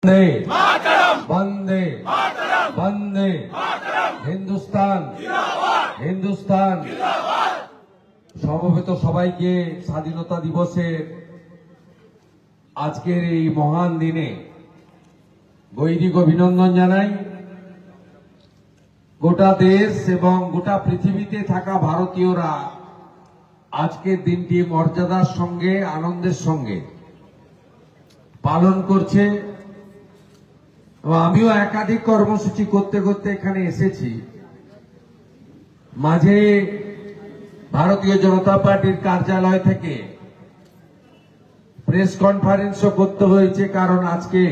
বন্দে বন্দে হিন্দুস্তান হিন্দুস্তান। সমবেত সবাইকে স্বাধীনতা দিবসের আজকের এই মহান দিনে গৈরিক অভিনন্দন জানাই। গোটা দেশ এবং গোটা পৃথিবীতে থাকা ভারতীয়রা আজকের দিনটি মর্যাদার সঙ্গে আনন্দের সঙ্গে পালন করছে। আমিও একাধিক কর্মসূচি করতে করতে এখানে এসেছি। মাঝে ভারতীয় জনতা পার্টির কার্যালয় থেকে প্রেস কনফারেন্সও করতে হয়েছে, কারণ আজকে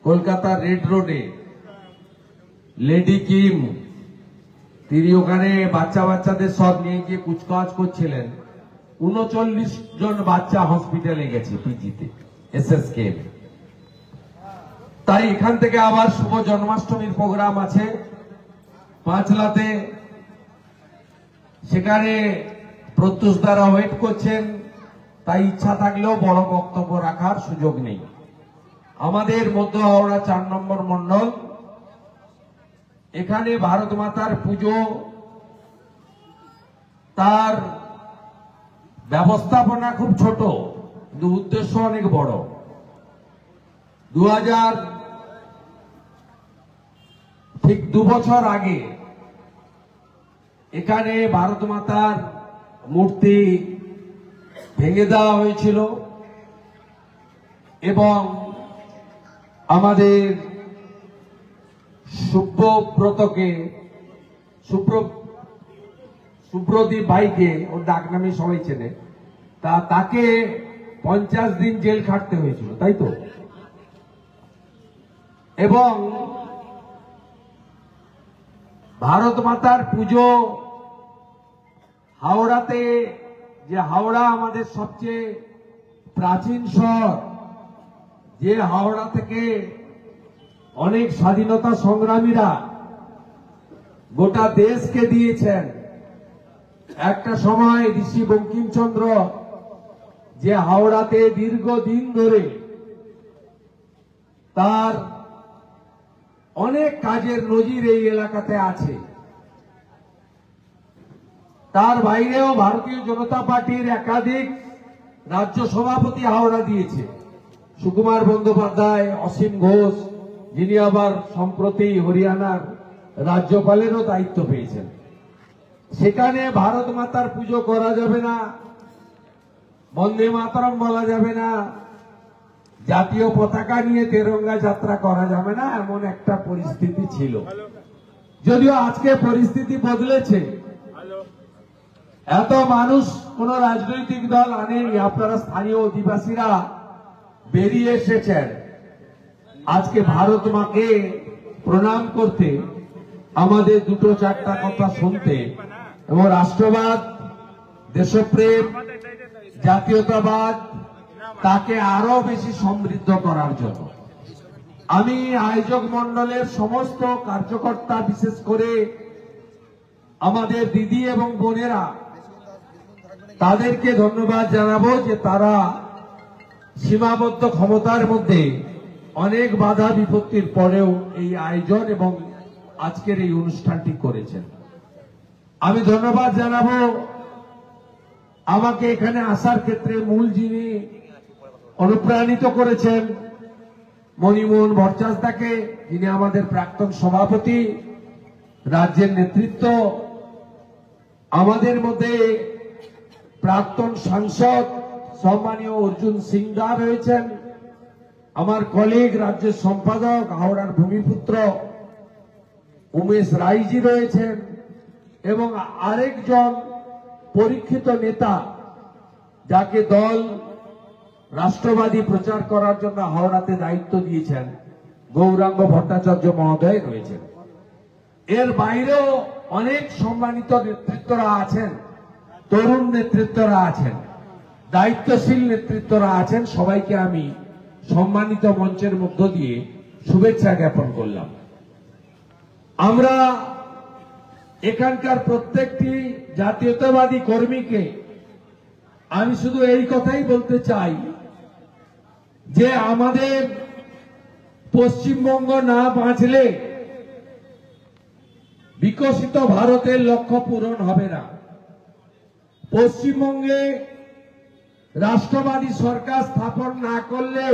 কলকাতার রেড রোডে লেডি কিম তিনি ওখানে বাচ্চাদের সব নিয়ে গিয়ে কুচকাওয়াজ করছিলেন। ৩৯ জন বাচ্চা হসপিটালে গেছে পিজিতে এসএসকে। তাই এখান থেকে আবার শুভ জন্মাষ্টমীর প্রোগ্রাম আছে পাঁচলাতে, সেখানে প্রত্যুষ দ্বারা ওয়েট করছেন। তাই ইচ্ছা থাকলেও বড় বক্তব্য রাখার সুযোগ নেই। আমাদের মধ্য হাওড়া ৪ নম্বর মন্ডল, এখানে ভারত মাতার পুজো, তার ব্যবস্থাপনা খুব ছোট কিন্তু উদ্দেশ্য অনেক বড়। ২ বছর আগে এখানে ভারত মাতার মূর্তি ভেঙে দেওয়া হয়েছিল এবং আমাদের সুব্রদীপ ভাইকে, ওর ডাকনামে সবাই চেনে, তাকে ৫০ দিন জেল খাটতে হয়েছিল, তাই তো। এবং ভারত মাতার পুজো হাওড়াতে, যে হাওড়া আমাদের সবচেয়ে প্রাচীন শহর, যে হাওড়া থেকে অনেক স্বাধীনতা সংগ্রামীরা গোটা দেশকে দিয়েছেন। একটা সময় ঋষি বঙ্কিমচন্দ্র যে হাওড়াতে দীর্ঘদিন ধরে তার অনেক কাজের নজির এই এলাকাতে আছে। তার বাইরেও ভারতীয় জনতা পার্টির একাধিক রাজ্য সভাপতি হাওড়া দিয়েছে। সুকুমার বন্দ্যোপাধ্যায়, অসীম ঘোষ, যিনি আবার সম্প্রতি হরিয়ানার রাজ্যপালেরও দায়িত্ব পেয়েছেন। সেখানে ভারত মাতার পুজো করা যাবে না, বন্দে মাতরম বলা যাবে না, জাতীয় পতাকা নিয়ে তেরঙ্গা যাত্রা করা যাবে না, এমন একটা পরিস্থিতি ছিল। যদিও আজকে পরিস্থিতি বদলেছে। এত মানুষ কোন রাজনৈতিক দল আনেনি, আপনারা স্থানীয় অধিবাসীরা বেরিয়ে এসেছেন আজকে ভারত মাকে প্রণাম করতে, আমাদের ২-৪টা কথা শুনতে এবং রাষ্ট্রবাদ, দেশপ্রেম, জাতীয়তাবাদ তাকে আরো বেশি সমৃদ্ধ করার জন্য। আমি আয়োজক মন্ডলের সমস্ত কার্যকর্তা, বিশেষ করে আমাদের দিদি এবং বোনেরা, তাদেরকে ধন্যবাদ জানাবো যে তারা সীমাবদ্ধ ক্ষমতার মধ্যে অনেক বাধা বিপত্তির পরেও এই আয়োজন এবং আজকের এই অনুষ্ঠানটি করেছেন। আমি ধন্যবাদ জানাবো আমাকে এখানে আসার ক্ষেত্রে মূল যিনি অনুপ্রাণিত করেছেন, মণিমোহন ভট্টাচার্যকে, যিনি আমাদের প্রাক্তন সভাপতি, রাজ্যের নেতৃত্ব, আমাদের মধ্যে প্রাক্তন সাংসদ সম্মানীয় অর্জুন সিংদা রয়েছেন, আমার কলিগ রাজ্যের সম্পাদক হাওড়ার ভূমিপুত্র উমেশ রায়জি রয়েছেন এবং আরেকজন পরীক্ষিত নেতা যাকে দল রাষ্ট্রবাদী প্রচার করার জন্য হাওড়াতে দায়িত্ব দিয়েছেন, গৌরাঙ্গ ভট্টাচার্য মহোদয় রয়েছেন। এর বাইরেও অনেক সম্মানিত নেতৃত্বরা আছেন, তরুণ নেতৃত্বরা আছেন, দায়িত্বশীল নেতৃত্বরা আছেন। সবাইকে আমি সম্মানিত মঞ্চের মধ্য দিয়ে শুভেচ্ছা জ্ঞাপন করলাম। আমরা এখানকার প্রত্যেকটি জাতীয়তাবাদী কর্মীকে আমি শুধু এই কথাই বলতে চাই যে আমাদের পশ্চিমবঙ্গ না বাঁচলে বিকশিত ভারতের লক্ষ্য পূরণ হবে না। পশ্চিমবঙ্গে রাষ্ট্রবাদী সরকার স্থাপন না করলে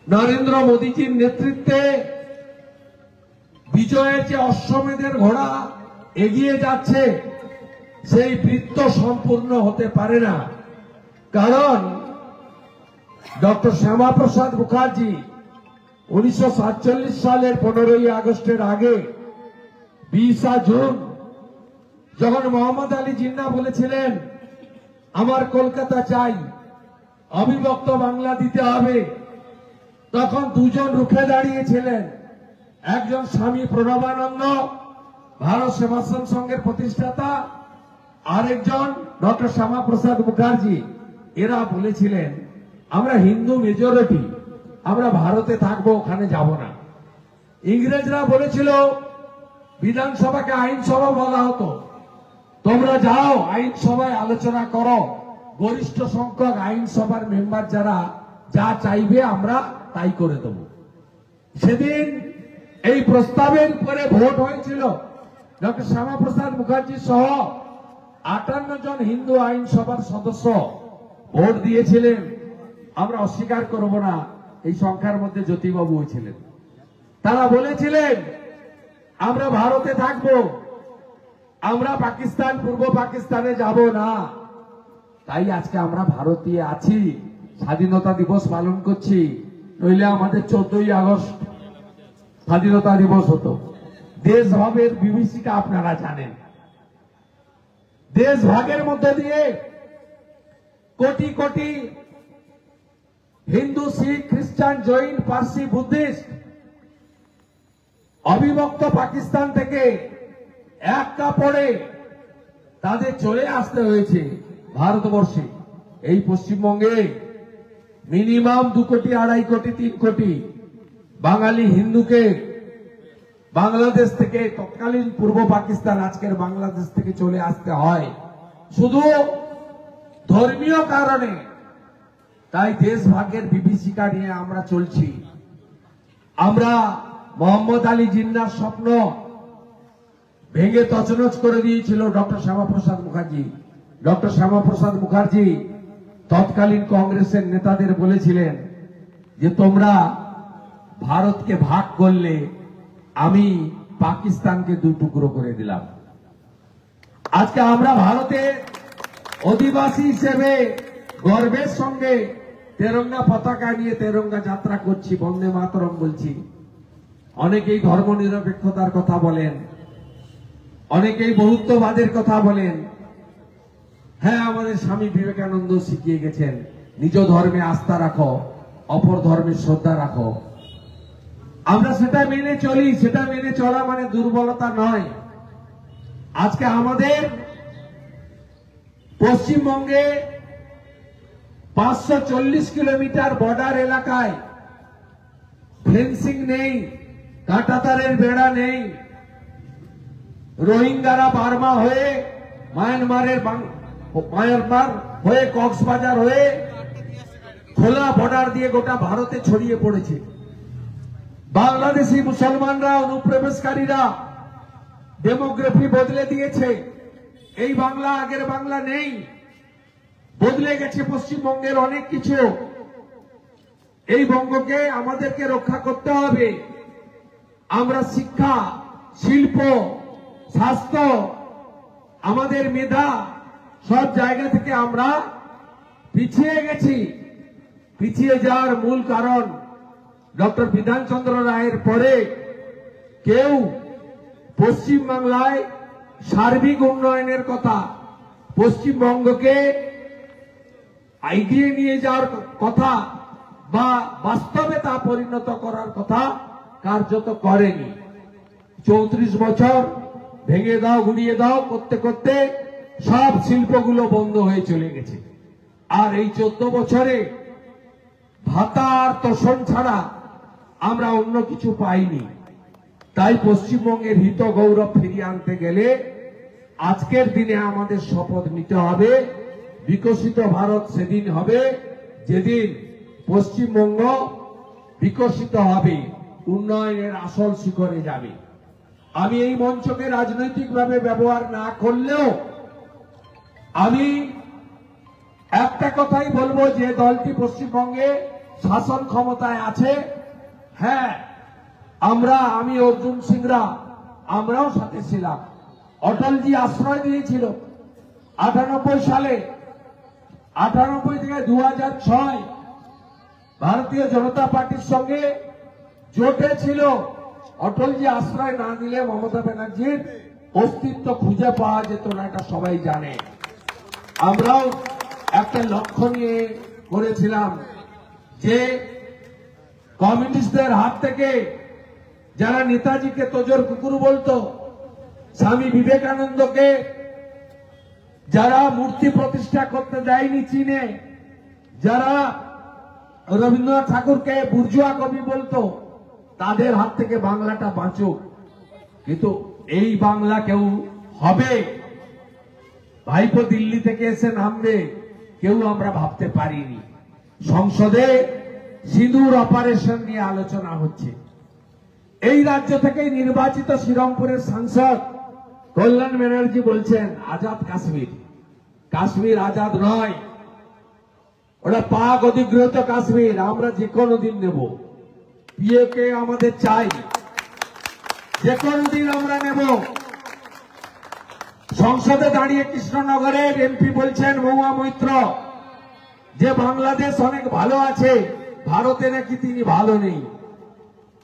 নরেন্দ্র মোদীজির নেতৃত্বে বিজয়ের যে অশ্বমেধের ঘোড়া এগিয়ে যাচ্ছে সেই বৃত্ত সম্পূর্ণ হতে পারে না। কারণ ডক্টর শ্যামাপ্রসাদ মুখার্জি 1947 সালের 15ই আগস্টের আগে 20 জুন যখন মোহাম্মদ আলী জিন্নাহ বলেছিলেন আমার কলকাতা চাই, অবিভক্ত বাংলা দিতে হবে, তখন দুজন রুখে দাঁড়িয়েছিলেন। একজন স্বামী প্রণবানন্দ, ভারত সেবাশ্রম সংঘের প্রতিষ্ঠাতা, আরেকজন ডক্টর শ্যামাপ্রসাদ মুখার্জি। এরা বলেছিলেন আমরা হিন্দু মেজরিটি, আমরা ভারতে থাকবো, ওখানে যাব না। ইংরেজরা বলেছিল, বিধানসভাকে আইনসভা বলা হতো, তোমরা যাও আইনসভায় আলোচনা করো, গরিষ্ঠ সংখ্যক আইনসভার মেম্বার যারা যা চাইবে আমরা তাই করে দেব। সেদিন এই প্রস্তাবের উপরে ভোট হয়েছিল। ডক্টর শ্যামাপ্রসাদ মুখার্জি সহ 58 জন হিন্দু আইনসভার সদস্য ভোট দিয়েছিলেন। আমরা অস্বীকার করব না, এই সংখ্যার মধ্যে জ্যোতিবাবু ছিলেন। তারা বলেছিলেন আমরা ভারতে থাকব, আমরা পাকিস্তান, পূর্ব পাকিস্তানে যাব না। তাই আজকে আমরা ভারতীয় আছি, স্বাধীনতা দিবস পালন করছি। নইলে আমাদের 14ই আগস্ট স্বাধীনতা দিবস হতো। দেশভাগের বিভীষিকা আপনারা জানেন। দেশ ভাগের মধ্যে দিয়ে কোটি কোটি হিন্দু, শিখ, খ্রিস্টান, জৈন, পার্সি, বুদ্ধিস্ট অবিভক্ত পাকিস্তান থেকে এক কাপড়ে তাদের চলে আসতে হয়েছে ভারতবর্ষে। এই পশ্চিমবঙ্গে মিনিমাম 2 কোটি, 2.5 কোটি, 3 কোটি বাঙালি হিন্দুকে বাংলাদেশ থেকে, তৎকালীন পূর্ব পাকিস্তান আজকের বাংলাদেশ থেকে চলে আসতে হয় শুধু ধর্মীয় কারণে। তাই দেশ ভাগের বিভীষিকা নিয়ে আমরা চলছি। আমরা মোহাম্মদ আলী জিন্নাহর স্বপ্ন ভেঙে তছনছ করে দিয়েছিল ডক্টর শ্যামাপ্রসাদ মুখার্জি। ডক্টর শ্যামাপ্রসাদ মুখার্জি তৎকালীন কংগ্রেসের নেতাদের বলেছিলেন যে তোমরা ভারতকে ভাগ করলে আমি পাকিস্তানকে 2 টুকরো করে দিলাম। আজকে আমরা ভারতের অধিবাসী হিসেবে গর্বের সঙ্গে তেরঙ্গা পতাকা নিয়ে তেরঙ্গা যাত্রা করছি, বন্দে মাতরম বলছি। অনেকেই ধর্মনিরপেক্ষতার কথা বলেন, অনেকেই বহুত্ববাদের কথা বলেন। হ্যাঁ, আমাদের স্বামী বিবেকানন্দ শিখিয়ে গেছেন নিজ ধর্মে আস্থা রাখো, অপর ধর্মের শ্রদ্ধা রাখো। আমরা সেটা মেনে চলি। সেটা মেনে চলা মানে দুর্বলতা নয়। আজকে আমাদের পশ্চিমবঙ্গে 540 কিলোমিটার বর্ডার এলাকায় ফেন্সিং নেই, কাঁটাতারের বেড়া নেই। রোহিঙ্গারা বার্মা হয়ে মায়ানমার হয়ে কক্সবাজার হয়ে খোলা বর্ডার দিয়ে গোটা ভারতে ছড়িয়ে পড়েছে। বাংলাদেশি মুসলমানরা, অনুপ্রবেশকারীরা ডেমোগ্রাফি বদলে দিয়েছে। এই বাংলা আগের বাংলা নেই, বদলে গেছে পশ্চিমবঙ্গের অনেক কিছু। এই বঙ্গকে আমাদেরকে রক্ষা করতে হবে। আমরা শিক্ষা, শিল্প, স্বাস্থ্য, আমাদের মেধা সব জায়গা থেকে আমরা পিছিয়ে গেছি। পিছিয়ে যাওয়ার মূল কারণ ডক্টর বিধানচন্দ্র রায়ের পরে কেউ পশ্চিমবাংলায় সার্বিক উন্নয়নের কথা, পশ্চিমবঙ্গকে এগিয়ে নিয়ে যাওয়ার কথা বা বাস্তবে তা পরিণত করার কথা কার্যত করেনি। 34 বছর ভেঙে দাও, গুড়িয়ে দাও করতে করতে সব শিল্পগুলো বন্ধ হয়ে চলে গেছে। আর এই 14 বছরে ভাতা আর তোষণ ছাড়া আমরা অন্য কিছু পাইনি। তাই পশ্চিমবঙ্গের হিত গৌরব ফিরিয়ে আনতে গেলে আজকের দিনে আমাদের শপথ নিতে হবে। বিকশিত ভারত সেদিন হবে যেদিন পশ্চিমবঙ্গ বিকশিত হবে, উন্নয়নের আসল শিখরে যাবে। আমি এই মঞ্চকে রাজনৈতিকভাবে ব্যবহার না করলেও আমি একটা কথাই বলবো, যে দলটি পশ্চিমবঙ্গে শাসন ক্ষমতায় আছে, হ্যাঁ আমি অর্জুন সিংরা আমরাও সাথে ছিলাম। অটলজি আশ্রয় দিয়েছিল 98 সালে, 98 থেকে 2006 ভারতীয় জনতা পার্টির সঙ্গে জোটে ছিল। অটলজি আশ্রয় না দিলে মমতা ব্যানার্জির অস্তিত্ব খুঁজে পাওয়া যেত না, এটা সবাই জানে। আমরাও একটা লক্ষ্য নিয়ে করেছিলাম যে কমিউনিস্টদের হাত থেকে যারা নেতাজিকে তোজর কুকুর বলতো, স্বামী বিবেকানন্দকে যারা মূর্তি প্রতিষ্ঠা করতে দেয়নি চীনে, যারা রবীন্দ্রনাথ ঠাকুরকে বুর্জুয়া কবি বলতো, তাদের হাত থেকে বাংলাটা বাঁচুক। কিন্তু এই বাংলা কেউ হবে, ভাইপো দিল্লি থেকে এসে নামবে, কেউ আমরা ভাবতে পারিনি। সংসদে সিঁদুর অপারেশন নিয়ে আলোচনা হচ্ছে। এই রাজ্য থেকে নির্বাচিত শ্রীরামপুরের সাংসদ কল্যাণ ব্যানার্জি বলছেন আজাদ কাশ্মীর। কাশ্মীর আজাদ নয়, ওটা পাক অধিগৃহীত কাশ্মীর। আমরা যে কোনো দিন নেব, পিএকে আমাদের চাই, যে কোনো দিন আমরা নেব। সংসদে দাঁড়িয়ে কৃষ্ণনগরের এমপি বলছেন মহুয়া মৈত্র যে বাংলাদেশ অনেক ভালো আছে, ভারতে নাকি তিনি ভালো নেই।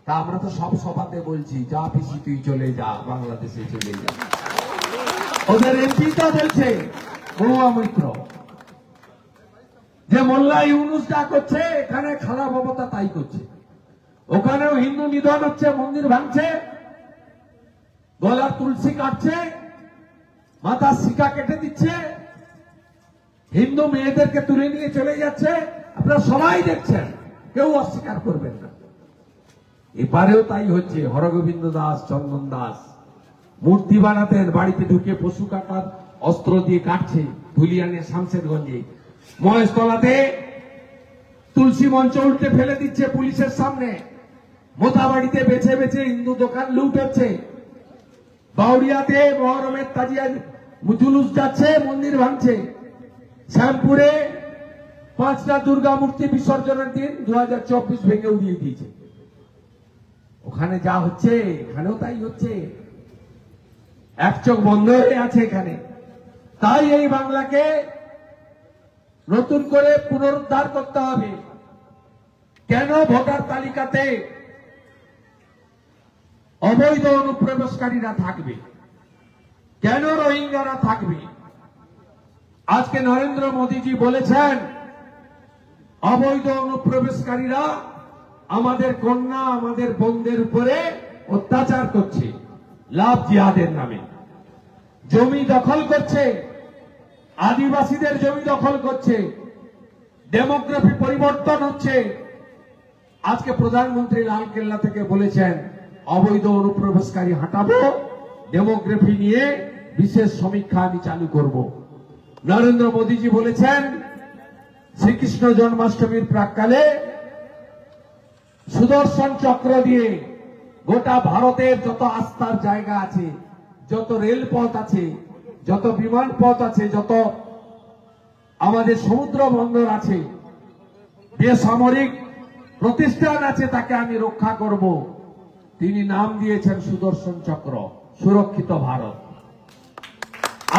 তা আমরা তো সব সভাতে বলছি, যা পিসি তুই চলে যা, বাংলাদেশে চলে যা। ওদের এমপি তো বলছে মহুয়া মৈত্র যে মোল্লা ইউনুস যা করছে, এখানে খালা মমতা তাই করছে। ওখানেও হিন্দু নিধন হচ্ছে, মন্দির ভাঙছে, গলার তুলসী কাটছে, মাথার শিকা কেটে দিচ্ছে, হিন্দু মেয়েদেরকে তুলে নিয়ে চলে যাচ্ছে। আপনারা সবাই দেখছেন, কেউ অস্বীকার করবেন না। এবারেও তাই হচ্ছে। হরগোবিন্দ দাস, চন্দন দাস মূর্তি বানাতেন, বাড়িতে ঢুকে পশু কাটার অস্ত্র দিয়ে কাটছে। ধুলিয়ানের শামশেরগঞ্জে মহেশতলাতে তুলসী মঞ্চ উল্টে ফেলে দিচ্ছে পুলিশের সামনে। মোথাবাড়িতে বেছে বেছে হিন্দু দোকান লুট হচ্ছে। বাউরিয়াতে মহরমের তাজিয়া জুলুস যাচ্ছে, মন্দির ভাঙছে। শ্যামপুরে 5টা দুর্গা মূর্তি বিসর্জনের দিন 2024 ভেঙে উড়িয়ে দিয়েছে। ওখানে যা হচ্ছে এখানেও তাই হচ্ছে, এক চোখ বন্ধ হয়ে আছে এখানে। তাই এই বাংলাকে নতুন করে পুনরুদ্ধার করতে হবে। কেন ভোটার তালিকাতে অবৈধ অনুপ্রবেশকারীরা থাকবে? কেন রোহিঙ্গারা থাকবে? আজকে নরেন্দ্র মোদীজি বলেছেন অবৈধ অনুপ্রবেশকারীরা আমাদের কন্যা, আমাদের বোনদের উপরে অত্যাচার করছে, লাভ জিহাদের নামে জমি দখল করছে, আদিবাসীদের জমি দখল করছে, ডেমোগ্রাফি পরিবর্তন হচ্ছে। আজকে প্রধানমন্ত্রী লালকেল্লা থেকে বলেছেন অবৈধ অনুপ্রবেশকারী হাঁটাবো, ডেমোগ্রাফি নিয়ে বিশেষ সমীক্ষা আমি চালু করব। নরেন্দ্র মোদীজি বলেছেন শ্রীকৃষ্ণ জন্মাষ্টমীর প্রাক্কালে সুদর্শন চক্র দিয়ে গোটা ভারতের যত আস্থার জায়গা আছে, যত রেলপথ আছে, যত বিমান পথ আছে, যত আমাদের সমুদ্র বন্দর আছে, বেসামরিক প্রতিষ্ঠান আছে, তাকে আমি রক্ষা করব। তিনি নাম দিয়েছেন সুদর্শন চক্র, সুরক্ষিত ভারত।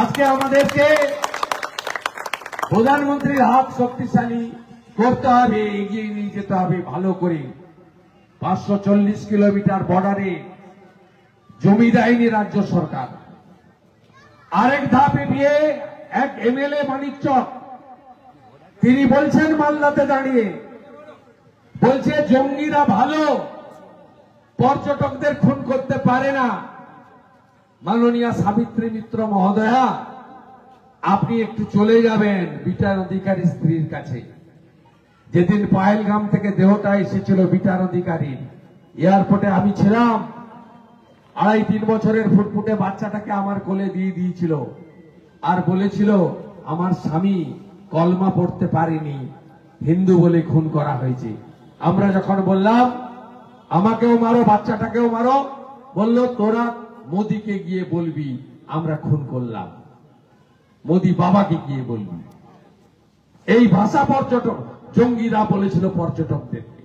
আজকে আমাদেরকে প্রধানমন্ত্রীর হাত শক্তিশালী করতে হবে, এগিয়ে নিয়ে যেতে হবে ভালো করে। 540 কিলোমিটার বর্ডারে জমি দেয়নি রাজ্য সরকার। আরেক ধাপে গিয়ে এক এমএলএ মানিকচক তিনি বলছেন মালদাতে দাঁড়িয়ে, বলছে জঙ্গিরা ভালো, পর্যটকদের খুন করতে পারে না। মাননীয়া সাবিত্রী মিত্র মহোদয়া, আপনি একটু চলে যাবেন বিটার অধিকারী স্ত্রীর কাছে। যেদিন পাহেলগাম থেকে দেহটা এসেছিল বিটার অধিকারী, এয়ারপোর্টে আমি ছিলাম। 2.5-3 বছরের ফুটফুটে বাচ্চাটাকে আমার কোলে দিয়ে দিয়েছিল, আর বলেছিল আমার স্বামী কলমা পড়তে পারেনি, হিন্দু বলে খুন করা হয়েছে। আমরা যখন বললাম আমাকেও মারো, বাচ্চাটাকেও মারো, বললো তোরা মোদিকে গিয়ে বলবি আমরা খুন করলাম, মোদি বাবাকে গিয়ে বলবি। এই ভাষা পর্যটক জঙ্গিরা বলেছিল পর্যটকদেরকে।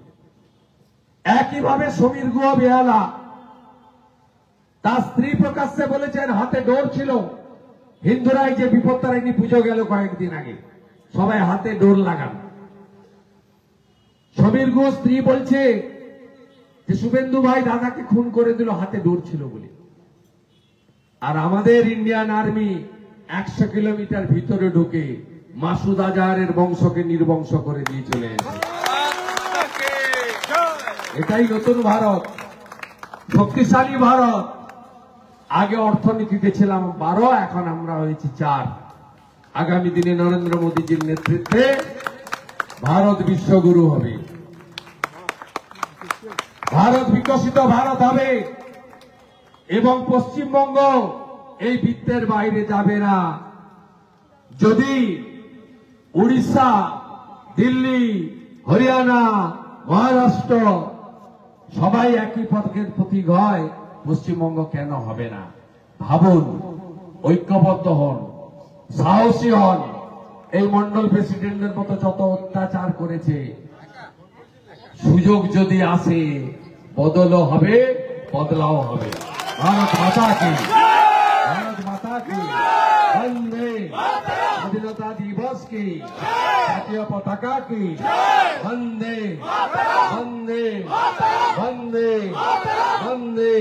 একইভাবে সমীর গুহ বেহালা তার স্ত্রী প্রকাশ্যে বলেছেন হাতে ডোর ছিল। হিন্দুরাই যে বিপত্তারিণী পুজো গেল কয়েকদিন আগে, সবাই হাতে ডোর লাগান। সমীর গুহ স্ত্রী বলছে যে শুভেন্দু ভাই দাদাকে খুন করে দিল, হাতে ডোর ছিল বলে। আর আমাদের ইন্ডিয়ান আর্মি 100 কিলোমিটার ভিতরে ঢুকে মাসুদ আজহারের বংশকে নির্বংশ করে দিয়ে চলে এসেছে। এটাই নতুন ভারত, শক্তিশালী ভারত। আগে অর্থনীতিতে ছিলাম 12, এখন আমরা হয়েছি 4। আগামী দিনে নরেন্দ্র মোদীজির নেতৃত্বে ভারত বিশ্বগুরু হবে, ভারত বিকশিত ভারত হবে এবং পশ্চিমবঙ্গ এই বৃত্তের বাইরে যাবে না। যদি উড়িষ্যা, দিল্লি, হরিয়ানা, মহারাষ্ট্র সবাই একই পথের প্রতীক হয়, পশ্চিমবঙ্গ কেন হবে না? ভাবুন, ঐক্যবদ্ধ হন, সাহসী হন। এই মন্ডল প্রেসিডেন্টের মতো যত অত্যাচার করেছে, সুযোগ যদি আসে বদলও হবে, বদলাও হবে। ভারত মাতা কি, ভারত মাতা কি, বন্দে স্বাধীনতা দিবস কি, জাতীয় পতাকা কি, বন্দে বন্দে বন্দে বন্দে।